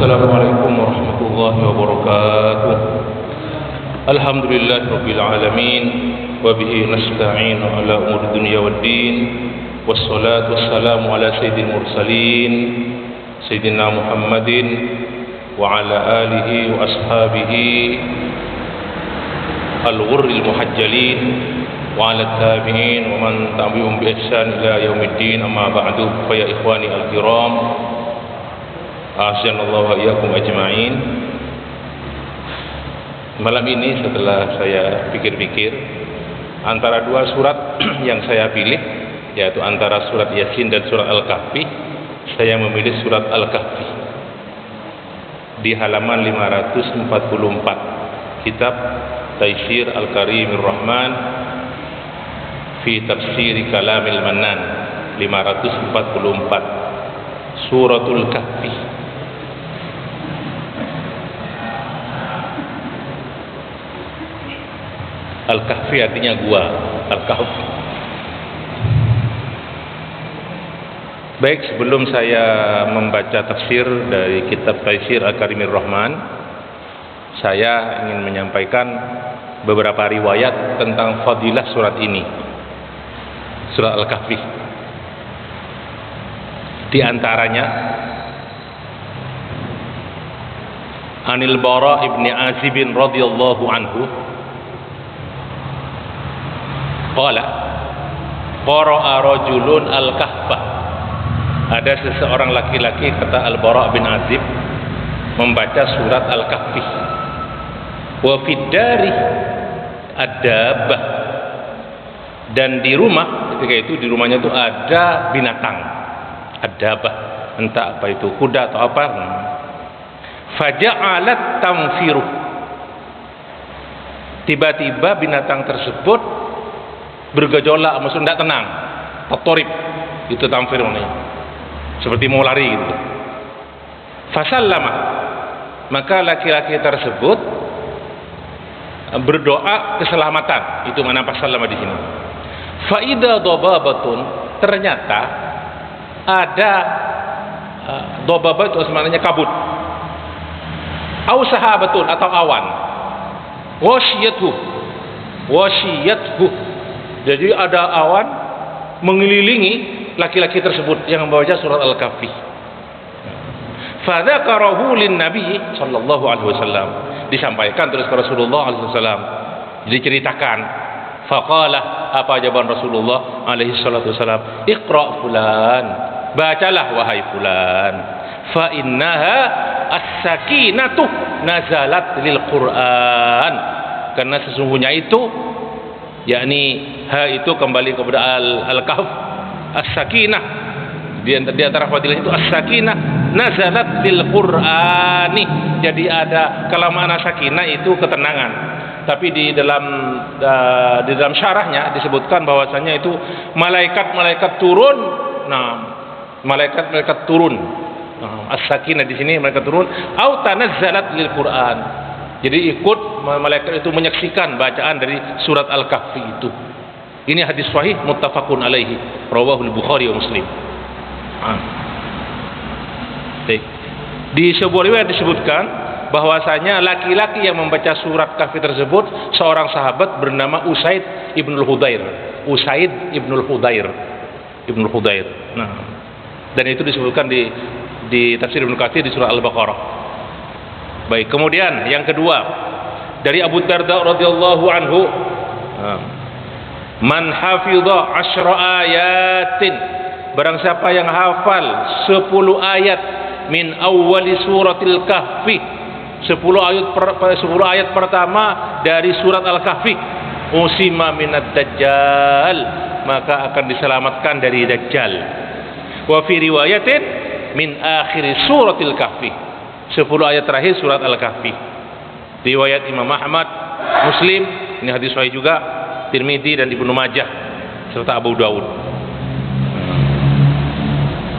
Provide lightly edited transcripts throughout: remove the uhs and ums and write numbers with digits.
Assalamualaikum warahmatullahi wabarakatuh. Alhamdulillahirabbil alamin wa bihi nasta'inu ala umuri dunya waddin. Wassalatu wassalamu ala sayyidil mursalin sayyidina Muhammadin wa ala alihi wa ashabihi al-ghurril muhajjalin wa ala tabi'in wa man tabi'ahum bi ihsan ila yaumiddin. Amma ba'du, fa ya ikhwani al-kiram, Asy'allahu wa iyyakum ajma'in. Malam ini setelah saya pikir-pikir, antara dua surat yang saya pilih, yaitu antara surat Yasin dan surat Al-Kahfi, saya memilih surat Al-Kahfi di halaman 544 kitab Taisir Al-Karimir Rahman fi Tafsir Kalamil Mannan, 544 Suratul Kahfi. Al-Kahfi artinya gua, Al-Kahf. Baik, sebelum saya membaca tafsir dari kitab Taisir Al-Karimir Rahman, saya ingin menyampaikan beberapa riwayat tentang fadilah surat ini, surat Al-Kahfi. Di antaranya Anil Bara ibni Azib radhiyallahu anhu qala qara'a rajulun al-kahfa. Ada seseorang laki-laki, kata Al-Bara bin Azib, membaca surat Al-Kahfi. Wa fid dari ad-dabbah, dan di rumah ketika itu, di rumahnya itu ada binatang ad-dabbah, entah apa itu, kuda atau apa. Faja'alat tamfiru, tiba-tiba binatang tersebut bergejolak, maksudnya tidak tenang, tatorib, itu tamfir namanya, seperti mau lari gitu. Fasallama, maka laki-laki tersebut berdoa keselamatan. Itu mana fasallama di sini. Faida dobabatun, ternyata ada dobabah itu sebenarnya kabut, au sahabatun atau awan, wasyiyathu, jadi ada awan mengelilingi laki-laki tersebut yang membaca surat Al-Kahfi. Fadzakarahu lin-nabi sallallahu alaihi wasallam, disampaikan terus ke Rasulullah alaihi wasallam, diceritakan. Faqala, apa jawaban Rasulullah alaihi salatu wasallam? Iqra fulan, bacalah wahai fulan, fa innaha as-sakinatu nazalat lil Qur'an, karena sesungguhnya itu, yakni ha itu kembali kepada al-kahf, as-sakinah, di antara fadilah itu as-sakinah nazalat lil Qur'ani. Jadi ada kalau makna sakinah itu ketenangan, tapi di dalam syarahnya disebutkan bahwasanya itu malaikat turun. Nah, malaikat turun. As-sakinah di sini malaikat turun, au tanazzalat lil Qur'an. Jadi ikut malaikat itu menyaksikan bacaan dari surat Al-Kahfi itu. Ini hadis sahih muttafaqun alaihi, rawahul Bukhari wa Muslim. Di sebuah riwayat disebutkan bahwasanya laki-laki yang membaca surat Kahfi tersebut seorang sahabat bernama Usaid ibnul Hudair. Nah, dan itu disebutkan di tafsir Ibnu Katsir di surah Al-Baqarah. Baik, kemudian yang kedua dari Abu Darda radhiyallahu anhu, man hafidha 10 ayatin, barang siapa yang hafal 10 ayat min awwali suratil Kahfi, 10 ayat pertama dari surat Al-Kahfi, usima minad dajjal, maka akan diselamatkan dari dajjal. Wa fi riwayatin min akhir suratil Kahfi, 10 ayat terakhir surat Al-Kahfi. Riwayat Imam Ahmad, Muslim, ini hadis sahih juga, Tirmidzi dan Ibnu Majah serta Abu Dawud.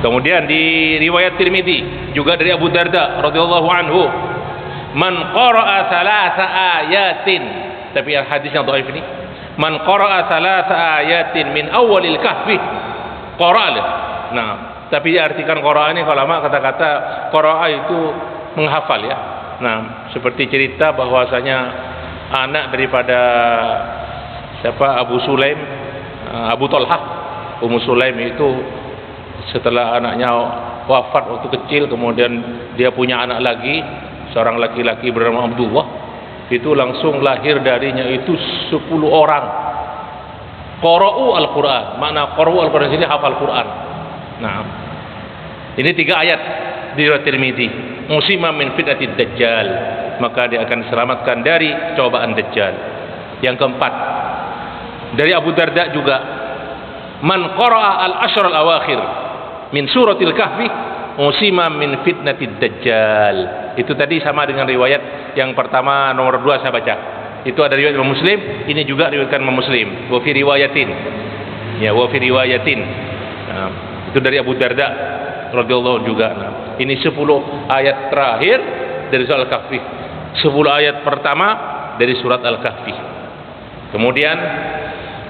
Kemudian di riwayat Tirmidzi juga dari Abu Darda radhiyallahu anhu, man qara'a thalatha ayatin, tapi hadis yang dhaif ini, man qara'a thalatha ayatin min awwalil kahfi qara'a. Nah, tapi diartikan qara'a ini, kalau lama kata-kata qara'a itu menghafal ya. Nah, seperti cerita bahwasanya anak daripada siapa Abu Sulaim, Abu Thalhah, Ummu Sulaim itu setelah anaknya wafat waktu kecil, kemudian dia punya anak lagi, seorang laki-laki bernama Abdullah, itu langsung lahir darinya itu 10 orang qara'u al-Quran. Makna qara'u al-Quran ini hafal Quran. Nah, ini 3 ayat di riwayat Tirmidzi. Musima min fitnatid dajjal, maka dia akan diselamatkan dari cobaan dajjal. Yang keempat, dari Abu Darda juga, man qara'a al-ashr al-awakhir min suratil kahfi musima min fitnatid dajjal. Itu tadi sama dengan riwayat yang pertama nomor 2 saya baca. Itu ada riwayat Imam Muslim, ini juga riwayatkan Imam Muslim. Wa fi riwayatin. Ya, wa fi riwayatin. Nah, itu dari Abu Darda radhiyallahu juga. Nah, ini 10 ayat terakhir dari surat Al-Kahfi. 10 ayat pertama dari surat Al-Kahfi. Kemudian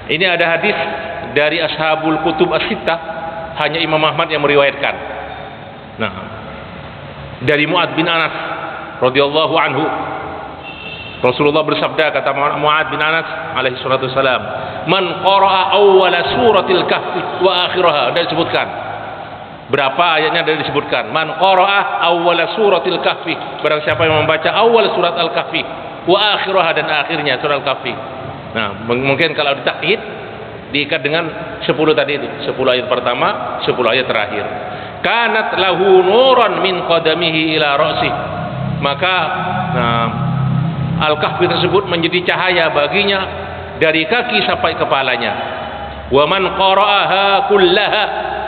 ini ada hadis dari ashabul kutub as-sittah, hanya Imam Ahmad yang meriwayatkan. Nah, dari Mu'ad bin Anas radhiyallahu anhu, Rasulullah bersabda, kata Mu'ad bin Anas alaihi salatu wasalam, man qara'a awwala suratil kahfi wa akhiraha. Dan disebutkan berapa ayatnya, dan disebutkan man qara'a awwala suratil kahfi, barang siapa yang membaca awal surat al-kahfi wa akhiraha, dan akhirnya surat al-kahfi. Nah, mungkin kalau ditakhid diikat dengan 10 tadi itu, 10 ayat pertama, 10 ayat terakhir. Kanat lahu nuran min qadamihi ila ra'si, maka al-kahfi tersebut menjadi cahaya baginya dari kaki sampai kepalanya. Wa man qara'aha kullaha,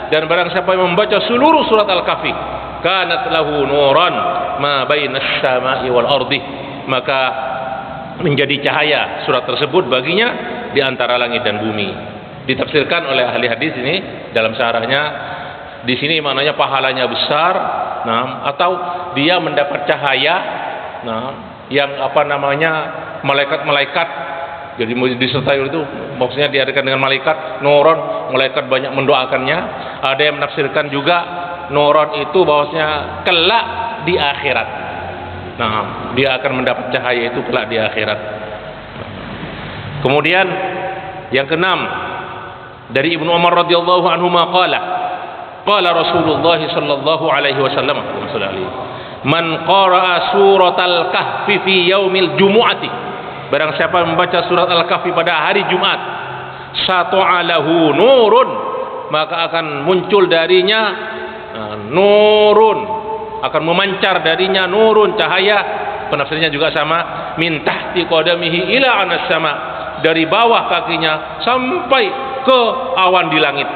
dan barang siapa yang membaca seluruh surat al-kahfi, kanat lahu nuran ma bainas sama'i wal ardi, maka menjadi cahaya surat tersebut baginya di antara langit dan bumi. Ditafsirkan oleh ahli hadis ini dalam syarahnya, di sini maknanya pahalanya besar, nah, atau dia mendapat cahaya, nah, yang malaikat-malaikat, jadi disertai itu maksudnya diadakan dengan malaikat nuron, malaikat banyak mendoakannya. Ada yang menafsirkan juga nuron itu bahwasanya kelak di akhirat. Nah, dia akan mendapat cahaya itu kelak di akhirat. Kemudian yang keenam, dari Ibnu Umar radhiyallahu anhu qala qala Rasulullah sallallahu alaihi wasallam, man qara'a suratal kahfi fi yaumil jumu'ati, barang siapa membaca surat al-kahfi pada hari Jumat, sata'alahu nurun, maka akan muncul darinya nurun, akan memancar darinya nurun, cahaya. Penafsirnya juga sama, min tahti qadamihi ila anas sama, dari bawah kakinya sampai ke awan di langit.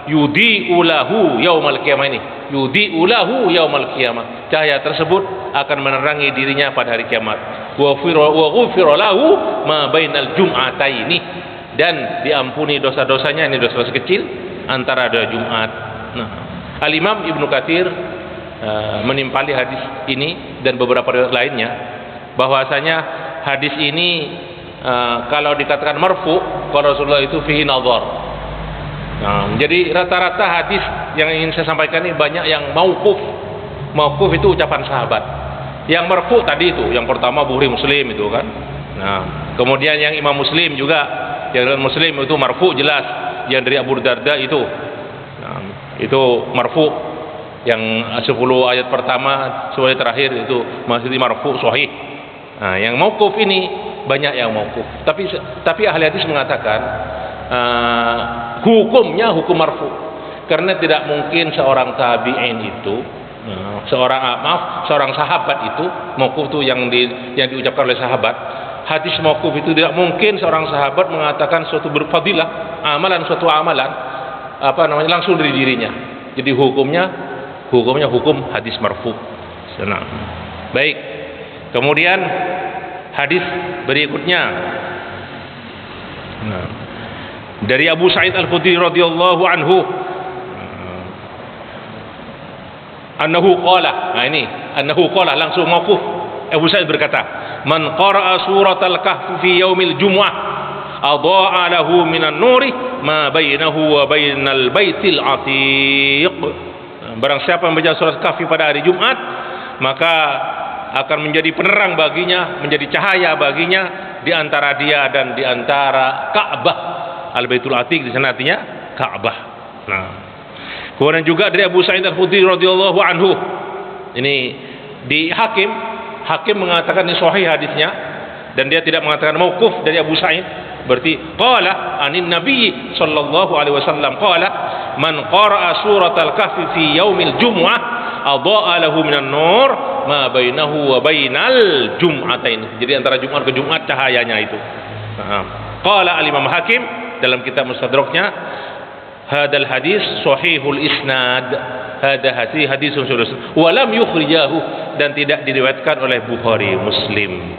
Yudi ulahu yaumal qiyamah, ini yudi ulahu yaumal qiyamah, cahaya tersebut akan menerangi dirinya pada hari kiamat. Wa ghufira lahu ma bainal jum'ataini, dan diampuni dosa-dosanya, ini dosa-dosa kecil antara dua Jumat. Nah, Al-Imam Ibnu Katsir menimpali hadis ini dan beberapa riwayat lainnya, bahwasanya hadis ini kalau dikatakan marfu, kalau Rasulullah itu fihi nazar. Nah, jadi rata-rata hadis yang ingin saya sampaikan ini banyak yang mauquf. Mauquf itu ucapan sahabat. Yang marfu tadi itu, yang pertama Bukhari Muslim itu kan. Nah, kemudian yang Imam Muslim juga, yang dalam Muslim itu marfu jelas, yang dari Abu Darda itu. Nah, itu marfu. Yang 10 ayat pertama, 10 ayat terakhir itu masih marfu sahih. Nah, yang mauquf ini banyak yang mauquf. Tapi ahli hadis mengatakan hukumnya hukum marfu, karena tidak mungkin seorang tabi'in itu, seorang sahabat itu, mauquf itu yang diucapkan oleh sahabat. Hadis mauquf itu tidak mungkin seorang sahabat mengatakan suatu berfadilah, suatu amalan langsung dari dirinya. Jadi hukumnya hukum hadis marfu. Senang. Baik. Kemudian hadis berikutnya. Nah, dari Abu Sa'id Al-Khudri radhiyallahu anhu, annahu qala. Nah, ini annahu qala langsung mauquf. Abu Sa'id berkata, man qara'a suratal kahfi fi yaumil jumu'ah adha'a lahu minan nuri ma bainahu wa bainal baitil atiq. Barang siapa membaca surat kahfi pada hari Jumat, maka akan menjadi penerang baginya, menjadi cahaya baginya di antara dia dan di antara Ka'bah. Al-Baitul Atiq di sana artinya Ka'bah. Nah, kemudian juga dari Abu Sa'id Al-Khudri radhiyallahu anhu. Ini di Hakim mengatakan ini sahih hadisnya, dan dia tidak mengatakan mauquf dari Abu Sa'id. Berarti qala anin nabi sallallahu alaihi wasallam qala man qara'a suratal kahfi fi yaumil jumu'ah adha'a lahu minan nur ma bainahu wa bainal jum'atain. Jadi antara Jumat ke Jumat cahayanya itu. Qala al-Imam Hakim dalam kitab Mustadraknya, hadal hadis sahihul isnad, hada hadisun sahih wa lam yukhrijahu, dan tidak diriwayatkan oleh Bukhari Muslim.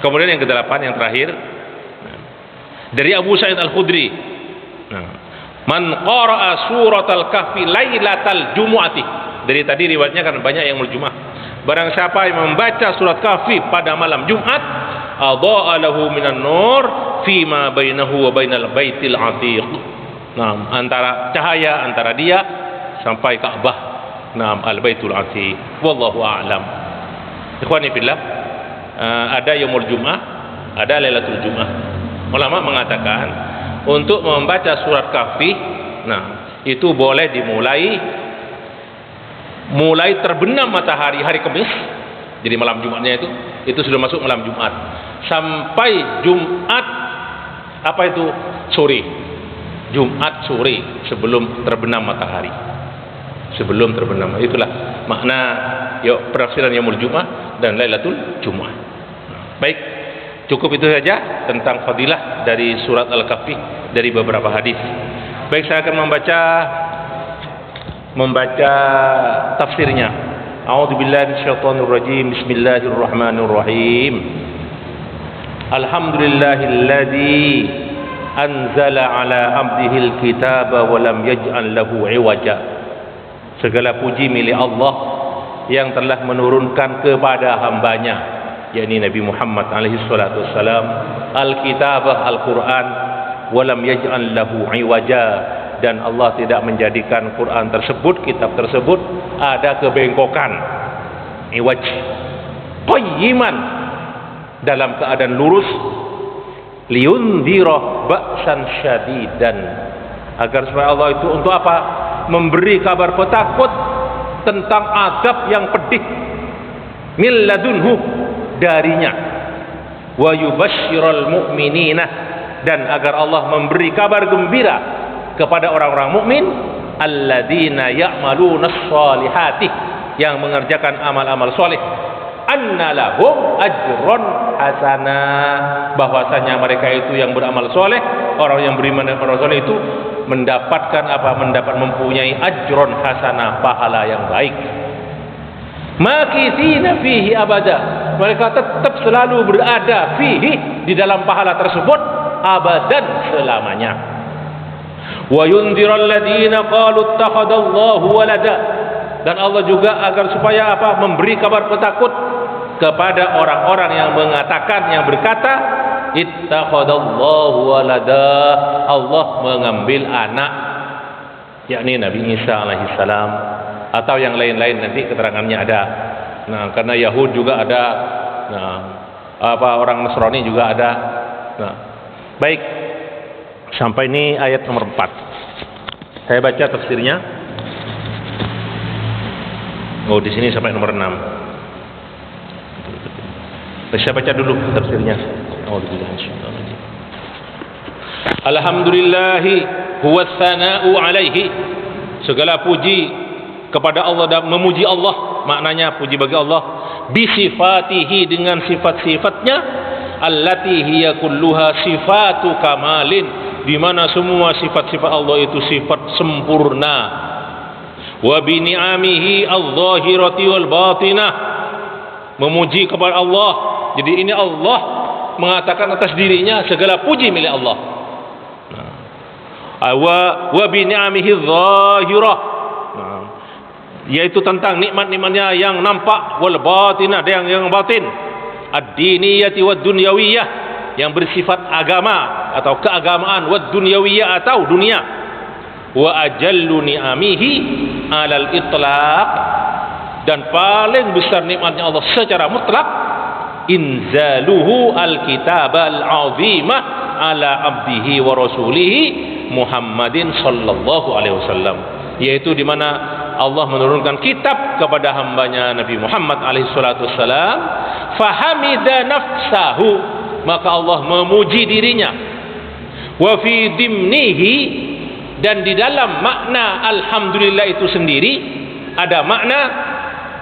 Kemudian yang ke-8 yang terakhir dari Abu Sa'id Al-Khudri, man qara'a suratal kahfi lailatal jumu'ati. Dari tadi riwayatnya kan banyak yang Jumat. Barang siapa yang membaca surat Kahfi pada malam Jumat, adha'a lahu minan nur fima bainahu wa bainal baitil atiq. Nah, antara cahaya antara dia sampai Ka'bah. Nah, al-baitul atiq. Wallahu a'lam. Ikhwani fillah, ada yaumul Jumat, ada lailatul Jumat. Ulama mengatakan untuk membaca surat Kahfi, nah, itu boleh mulai terbenam matahari hari Kamis, jadi malam Jumatnya itu sudah masuk malam Jumat, sampai Jumat sore, Jumat sore sebelum terbenam matahari, sebelum terbenam. Itulah makna penafsiran yaumul Jumat dan lailatul Jumat. Baik, cukup itu saja tentang fadilah dari surat Al-Kahfi dari beberapa hadis. Baik, saya akan membaca tafsirnya. A'udzubillahi minasyaitonir rajim. Bismillahirrahmanirrahim. Alhamdulillahilladzi anzala ala abdihil kitaba wa lam yaj'al lahu 'iwaja. Segala puji milik Allah yang telah menurunkan kepada hambanya, yakni Nabi Muhammad alaihi salatu wassalam, al-kitabah, Al-Quran, walam yaj'al lahu 'iwaja, dan Allah tidak menjadikan Quran tersebut, kitab tersebut ada kebengkokan, iwaj, qayyiman, dalam keadaan lurus, liyundhira ba'san syadidan, agar supaya Allah itu untuk apa? Memberi kabar petakut tentang azab yang pedih, min ladunhu, darinya, wa yubashsyiral mu'minina, dan agar Allah memberi kabar gembira kepada orang-orang mukmin, alladzina ya'maluna sholihati, yang mengerjakan amal-amal soleh, anna lahum ajron hasana, bahwasanya mereka itu yang beramal soleh, orang yang beriman dan beramal soleh itu mendapatkan mempunyai ajron hasana, pahala yang baik. Makithina fihi abada, mereka tetap selalu berada fihi, di dalam pahala tersebut, abadan, selamanya. Wa yundziral ladzina qalu ittakhadallahu walada, dan Allah juga agar supaya memberi kabar petakut kepada orang-orang yang mengatakan, yang berkata, ittakhadallahu walada, Allah mengambil anak, yakni Nabi Isa alaihi salam, atau yang lain-lain, nanti keterangannya ada. Nah, karena Yahud juga ada, orang Nasrani juga ada. Nah, baik, sampai ini ayat nomor 4. Saya baca tafsirnya. Oh, di sini sampai nomor 6. Saya baca dulu tafsirnya. Alhamdulillahi huwa tsana'u alaihi, segala puji kepada Allah dan memuji Allah, maknanya puji bagi Allah, bisifatihi, dengan sifat-sifatnya, allati hiya kulluha sifatu kamalin, di mana semua sifat-sifat Allah itu sifat sempurna, wa bi ni'amihi adh-dhahirati wal batinah, memuji kepada Allah. Jadi ini Allah mengatakan atas dirinya segala puji milik Allah. Wa bi ni'amihi adh-dhahirah, yaitu tentang nikmat-nikmatnya yang nampak, wal batinah, yang batin, ad-diniyati wad dunyawiyah, yang bersifat agama atau keagamaan, wad dunyawiyah, atau dunia. Wa ajallu ni'amihi alal itlaq, dan paling besar nikmatnya Allah secara mutlak, inzaluhu alkitab al-azimah ala abdihi wa rasulihi Muhammadin sallallahu alaihi wasallam, yaitu di mana Allah menurunkan kitab kepada hambanya Nabi Muhammad alaihi salatu wasallam. Fahamida nafsahu, maka Allah memuji dirinya. Wa fi dimnihi, dan di dalam makna alhamdulillah itu sendiri ada makna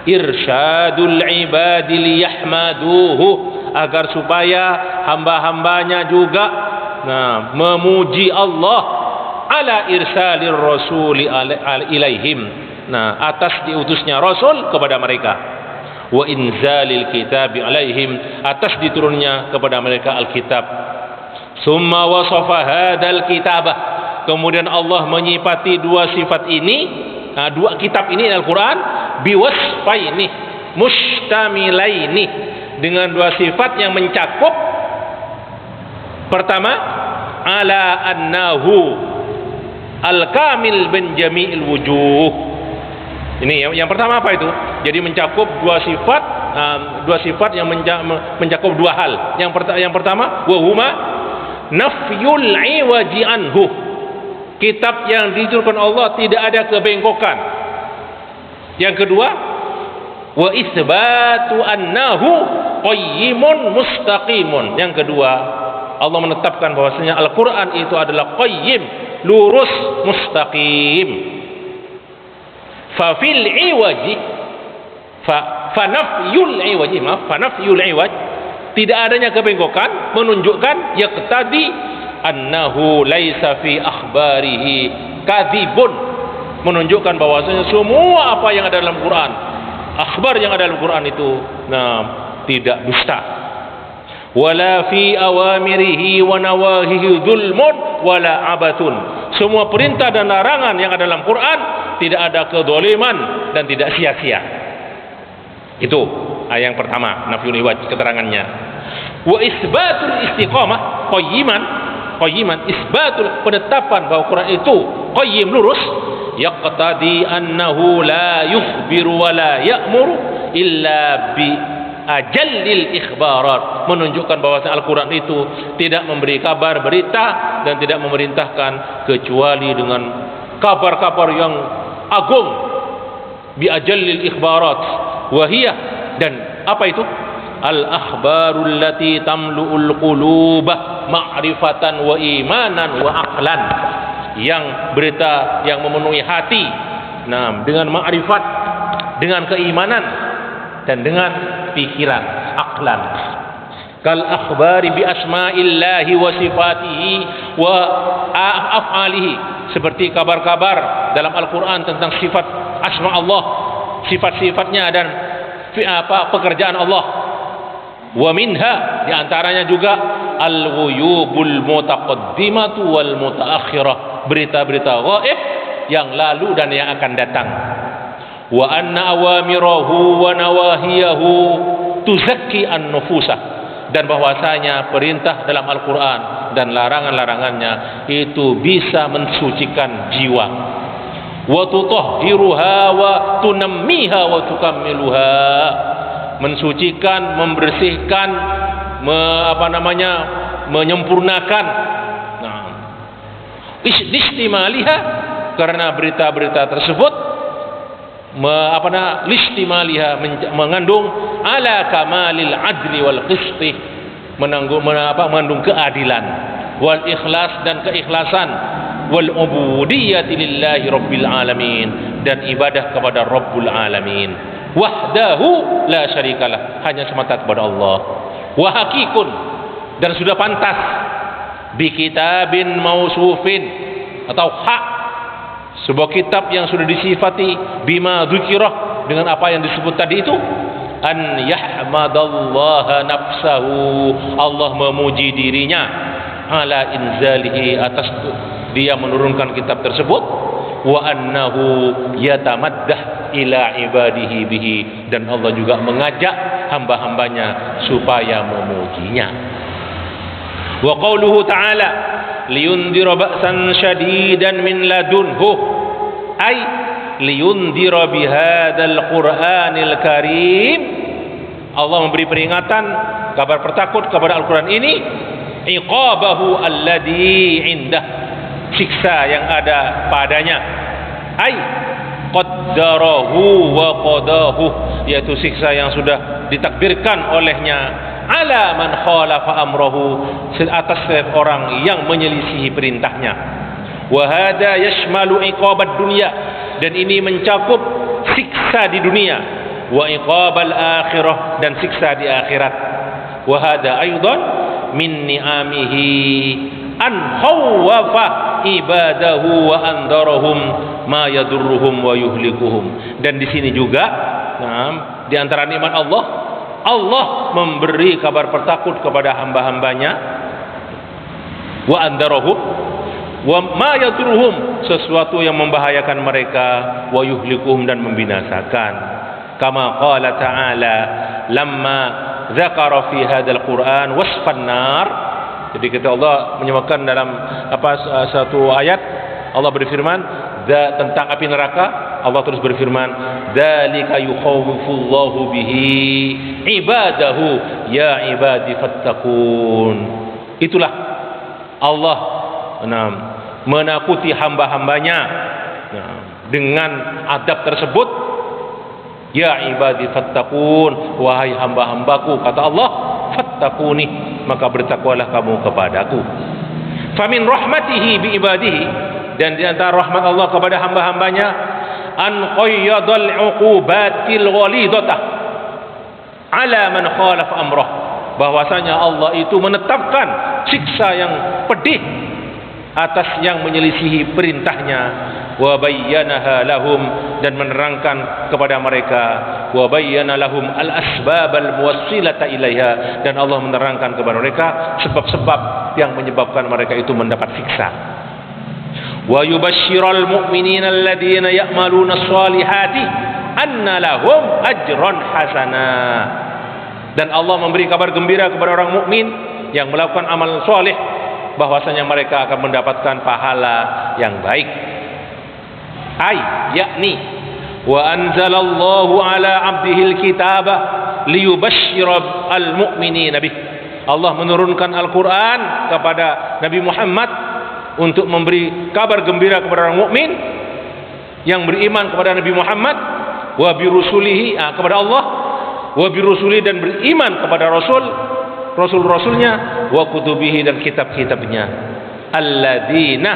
irsyadul ibadi liyahmaduhu, agar supaya hamba-hambanya juga memuji Allah ala irsalir rasuli ilaihim, atas diutusnya rasul kepada mereka, wa inzalil kitabi alaihim, atas diturunnya kepada mereka alkitab. Summa wasafa hadal kitabah, kemudian Allah menyifati dua sifat ini, dua kitab ini Al-Quran, biwasfaini mustamilaini, dengan dua sifat yang mencakup. Pertama, ala annahu al-kamil bin jami'il wujuh. Ini yang pertama apa itu? Jadi mencakup dua sifat yang mencakup dua hal. Yang pertama, wa huma nafyul iwaji anhu, kitab yang diturunkan Allah tidak ada kebengkokan. Yang kedua, wa isbatu annahu qayyimun mustaqimun. Yang kedua, Allah menetapkan bahwasanya Al-Quran itu adalah qayyim, lurus, mustaqim. Fa fil iwaji fanafyul iwaj, tidak adanya kebengkokan menunjukkan yaqtadi annahu laisa fi akhbarihi kadzibun, menunjukkan bahwasanya semua apa yang ada dalam Quran, akhbar yang ada dalam Quran itu tidak dusta. Wala fi awamirihi wa nawahihi dzulmun wala abatun, semua perintah dan larangan yang ada dalam Quran tidak ada kedzaliman dan tidak sia-sia. Itu yang pertama, nafyul iwaj, keterangannya. Wa isbatul istiqamah qayyiman, isbatul, penetapan bahwa Quran itu qayyim, lurus, yaqtadi annahu la yukhbiru wa la ya'muru illa bi ajallil ikhbarat, menunjukkan bahwa Al-Quran itu tidak memberi kabar, berita, dan tidak memerintahkan kecuali dengan kabar-kabar yang agung, bi ajallil ikhbarat, wahiyah, dan apa itu? Al-akhbarul lati tamlu'ul qulubah ma'rifatan wa imanan wa aqlan, yang berita yang memenuhi hati dengan ma'rifat, dengan keimanan, dan dengan pikiran, aqlan. Kal akhbari bi asma'illahi wa sifatihi wa af'alihi, seperti kabar-kabar dalam Al-Quran tentang sifat asma Allah, sifat-sifatnya dan pekerjaan Allah. Wa minha, diantaranya juga al-ghuyubul mutaqaddimatu wal mutaakhirah, berita-berita gaib yang lalu dan yang akan datang. Wa anna awamirahu wa nawahiyahu tuzakki an-nufusah, dan bahwasanya perintah dalam Al-Quran dan larangan-larangannya itu bisa mensucikan jiwa. Wa tutahhiruha wa tunammiha wa tukammiluha, mensucikan, membersihkan, menyempurnakan. Listimaliha, karena berita-berita tersebut listimaliha, mengandung ala kamalil adli wal qisti, mengandung keadilan, wal ikhlas, dan keikhlasan, wal ubudiyyati lillahi rabbil alamin, dan ibadah kepada Rabbul alamin, wahdahu la syarikalah, hanya semata kepada Allah. Wa hakikun, dan sudah pantas, bi kitabin mausufin, atau hak, sebuah kitab yang sudah disifati bima dzukirah, dengan apa yang disebut tadi itu, an yahmadallaha nafsahu, Allah memuji dirinya, ala inzalihi, atas dia menurunkan kitab tersebut, wa annahu yatamaddah ila ibadihi bihi, dan Allah juga mengajak hamba-hambanya supaya memujinya. Wa qauluhu ta'ala liyundira ba'san syadidan min ladunhu, ay liyundira bihadzal Qur'anil Karim. Allah memberi peringatan, kabar pertakut kepada Al-Quran ini, iqabahu alladhi indah, siksa yang ada padanya, ai qaddarahu wa qadahu, yaitu siksa yang sudah ditakdirkan olehnya, ala man khalafa amrahu, atas orang yang menyelisihi perintahnya. Wa hada yashmalu iqabad dunya, dan ini mencakup siksa di dunia, wa iqabal akhirah, dan siksa di akhirat. Wa hada aidan min ni'amihi an khawwafa ibadahu wa andarahum ma yadurruhum wa yuhlikuhum. Dan di sini juga, di antara nikmat Allah, Allah memberi kabar pertakut kepada hamba-hambanya, wa andarahum wa ma yadurruhum, sesuatu yang membahayakan mereka, wa yuhlikuhum, dan membinasakan. Kama qala ta'ala lamma dzakara fi hadzal Qur'an wasfan nar. Jadi kita Allah menyebutkan dalam satu ayat, Allah berfirman tentang api neraka. Allah terus berfirman, dzalika yukhawwifullahu bihi ibadahu ya ibadi fattaqun. Itulah Allah menakuti hamba-hambanya dengan adab tersebut. Ya ibadi fattaqun, wahai hamba-hambaku, kata Allah, fattaquni, maka bertakwalah kamu kepadaku. Famin rahmatihi bi ibadihi, dan di antara rahmat Allah kepada hamba-hambanya, an qayyadal uqubatil ghalidhatah ala man khalafa amrah, bahwasanya Allah itu menetapkan siksa yang pedih atas yang menyelisihi perintahnya, wa bayyanaha lahum, dan menerangkan kepada mereka, wa bayyana lahum al asbab al muwassilata ilaiha, dan Allah menerangkan kepada mereka sebab-sebab yang menyebabkan mereka itu mendapat siksa. Wa yubashshiral mu'minina alladhina ya'maluna shalihati anna lahum ajran hasana, dan Allah memberi kabar gembira kepada orang mukmin yang melakukan amal saleh, bahwasanya mereka akan mendapatkan pahala yang baik. Yakni wa anzalallahu ala abdihil kitaba liyubashshira al-mu'minina bih. Allah menurunkan Al-Quran kepada Nabi Muhammad untuk memberi kabar gembira kepada orang mukmin yang beriman kepada Nabi Muhammad, wa birusulihi, kepada Allah, wa birusulihi, dan beriman kepada Rasul-Rasulnya, wa kutubihi, dan kitab-kitabnya, alladzina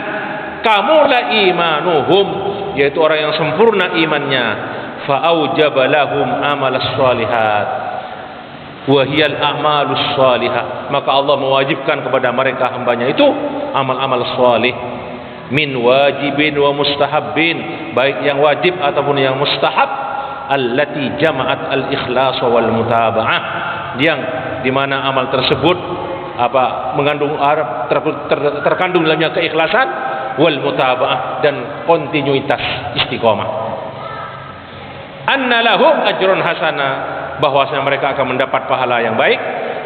kamula imanuhum, yaitu orang yang sempurna imannya, fa'aujaba lahum amalas shalihat wa hiyal a'malus shalihah, maka Allah mewajibkan kepada mereka hambanya itu amal-amal salih, min wajibin wa mustahabbin, baik yang wajib ataupun yang mustahab, allati jama'at al-ikhlas wal mutaba'ah, yang dimana amal tersebut mengandung terkandung dalamnya keikhlasan, wal mutaba'ah, dan kontinuitas istiqomah. Anna lahum ajrun hasana, bahwasanya mereka akan mendapat pahala yang baik,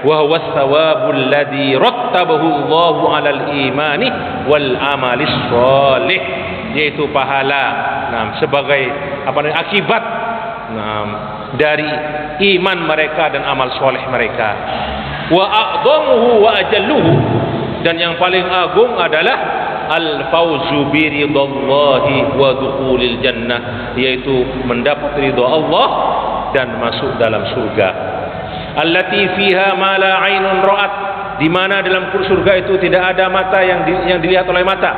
wa huwa thawabul ladzi rattabahu Allahu 'alal imani wal amalis shalih, yaitu pahala sebagai akibat dari iman mereka dan amal soleh mereka. Wa a'dhamuhu wa ajalluhu, dan yang paling agung adalah al-fauzu bi ridallahi wa dukhulil jannah, yaitu mendapat ridha Allah dan masuk dalam surga. Allati fiha ma la 'ainun ra'at, di mana dalam surga itu tidak ada mata yang dilihat oleh mata,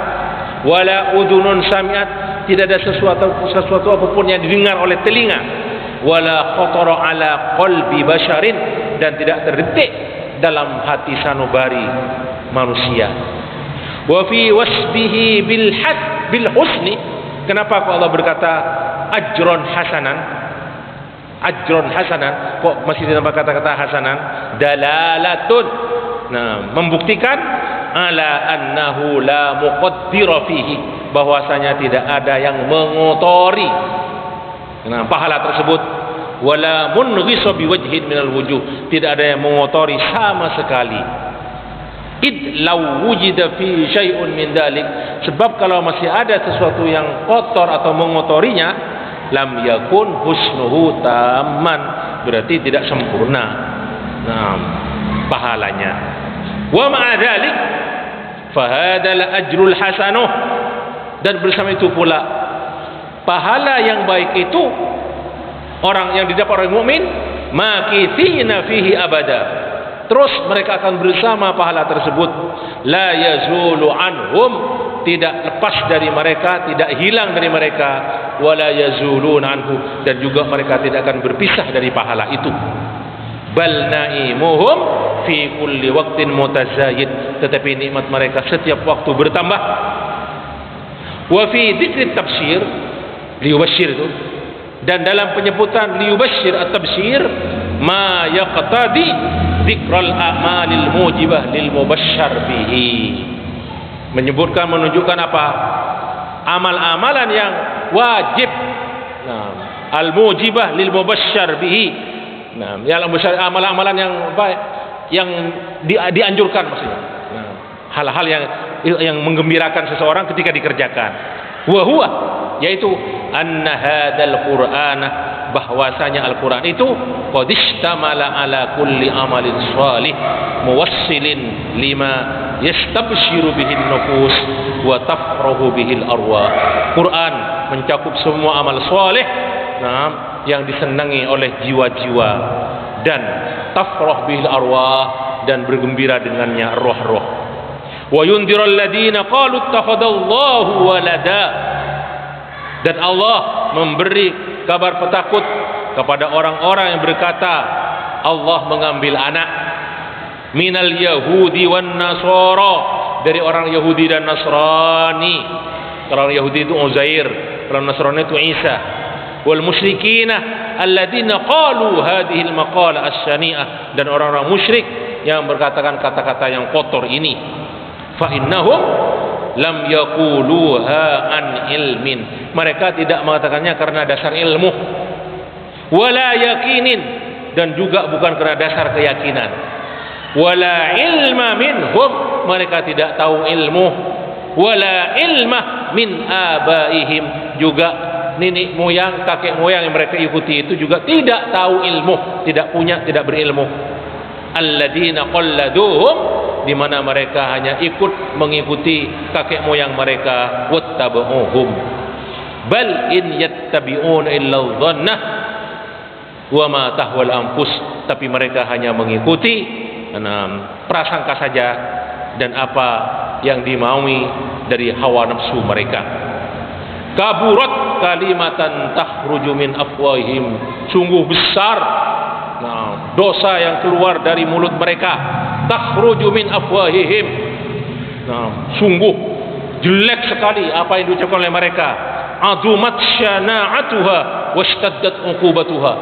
wala udhunun sami'at, tidak ada sesuatu apapun yang didengar oleh telinga, wala khatara ala qalbi basharin, dan tidak terdetik dalam hati sanubari manusia. Wa fi wasbihi bil husni, kenapa kok Allah berkata ajron hasanan? Ajron hasanan, kok masih ditambah kata-kata hasanan? Dalalatun, membuktikan ala annahu la muqaddira fihi, bahwasanya tidak ada yang mengotori pahala tersebut, wala munghisa biwajhin minal wujuh, tidak ada yang mengotori sama sekali. Id law wujida fi syai'un min dalik, sebab kalau masih ada sesuatu yang kotor atau mengotorinya, lam yakun husnuhu tamman, berarti tidak sempurna pahalanya. Wa ma'a dzalik fa hadzal ajrul hasanuh, dan bersama itu pula pahala yang baik itu orang yang didapat orang mukmin makithina fihi abada, terus mereka akan bersama pahala tersebut, la yazulu anhum, tidak lepas dari mereka, tidak hilang dari mereka, wala yazulun anhu, dan juga mereka tidak akan berpisah dari pahala itu. Bal naimuhum fi kulli waqtin mutazayid, tetapi nikmat mereka setiap waktu bertambah. Wa fi dzikri tabsyir, liyubashshir itu, dan dalam penyebutan liyubashshir at-tabsyir ma yaqtadi dzikral a'malil mujibah lil mubashshar bihi, menyebutkan, menunjukkan apa? Amal-amalan yang wajib, al-mujibah lil mubashshar bihi, amalan-amalan yang baik, yang dianjurkan maksudnya, hal-hal yang menggembirakan seseorang ketika dikerjakan. Wa huwa, yaitu anna hadzal qur'ana, bahwasanya Al-Qur'an itu qad istamala ala kulli amalin shalih muwassilin lima yastabshiru bihin nufus wa tafrahu bihil arwah. Quran mencakup semua amal saleh yang disenangi oleh jiwa-jiwa, dan tafrah bihil arwah, dan bergembira dengannya roh-roh. Wa yundiral ladina qalu ittakhadallahu walada, dan Allah memberi kabar petakut kepada orang-orang yang berkata Allah mengambil anak, minal yahudi wan nasara, dari orang Yahudi dan Nasrani. Orang Yahudi itu Uzair, orang Nasrani itu Isa. Wal musyrikina alladziina qalu hadhihi al maqala as-sani'ah, dan orang-orang musyrik yang berkatakan kata-kata yang kotor ini. Fa innahum lam yaquluha an ilmin, mereka tidak mengatakannya karena dasar ilmu, wala yakinin, dan juga bukan karena dasar keyakinan, wala ilma minhum, mereka tidak tahu ilmu, wala ilma min abaihim, juga nenek moyang, kakek moyang yang mereka ikuti itu juga tidak tahu ilmu, tidak punya, tidak berilmu. Alladzina qalladuhum, di mana mereka hanya ikut mengikuti kakek moyang mereka, wattabu'uhum. Bal in yattabi'una illa dhanna wa ma tahwal anfus, tapi mereka hanya mengikuti prasangka saja dan apa yang dimaui dari hawa nafsu mereka. Kaburat kalimatan takhruju min afwahihim, sungguh besar dosa yang keluar dari mulut mereka. Takhruju min afwahihim, sungguh jelek sekali apa yang diucapkan oleh mereka. Azumat syana'atuha washtaddat uqubatuha,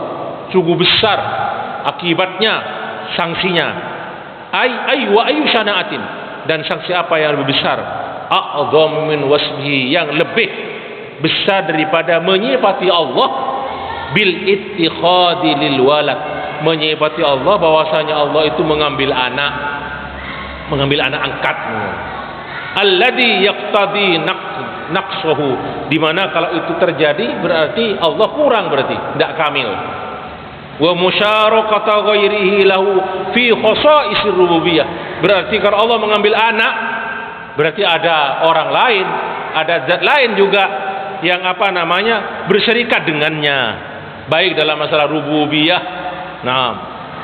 sungguh besar akibatnya, sanksinya. Wa ayu syana'atin, dan sanksi apa yang lebih besar? A'dham min wasbihi, yang lebih besar daripada menyifati Allah bil ittikhadi lil walad, menyifati Allah bahwasanya Allah itu mengambil anak angkat, alladhi yaqtadi naqsuhu, di mana kalau itu terjadi berarti Allah kurang, berarti tidak kamil. Wa musyarakata ghairihi lahu fi khasa'isir rububiyah, berarti kalau Allah mengambil anak berarti ada orang lain, ada zat lain juga yang berserikat dengannya, baik dalam masalah rububiyah,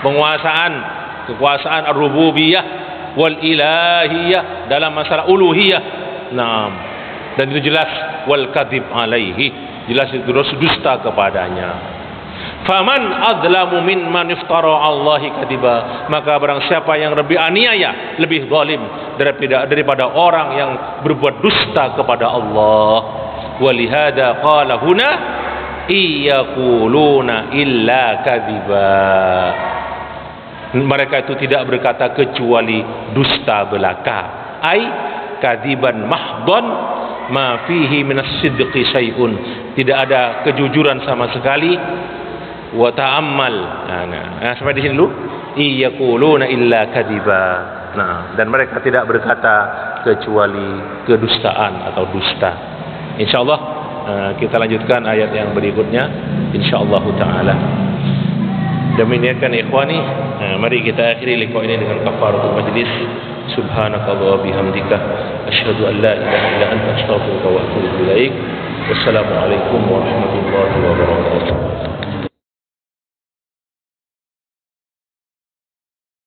kekuasaan ar-rububiyah, wal ilahiyah, dalam masalah uluhiyah, dan itu jelas, wal kadzib alaihi, jelas itu dusta kepadanya. Faman adlamu mimman iftara Allahi kadiba, maka barang siapa yang lebih aniaya, lebih zalim daripada orang yang berbuat dusta kepada Allah. Walihada qala huna iyaquluna illa kadiba, mereka itu tidak berkata kecuali dusta belaka, ai kadiban mahdhan ma fihi minas sidqi syai'un, tidak ada kejujuran sama sekali. Wa ta'ammal, sampai di sini dulu. Iyaquluna illa kadiba, dan mereka tidak berkata kecuali kedustaan atau dusta. Insyaallah kita lanjutkan ayat yang berikutnya insyaallah taala. Demikian ikhwani, mari kita akhiri liqa ini dengan kafaratul majlis. Subhanakallah bihamdika asyhadu an la ilaha illa anta astaghfiruka wa atubu ilaik. Wassalamualaikum warahmatullahi wabarakatuh.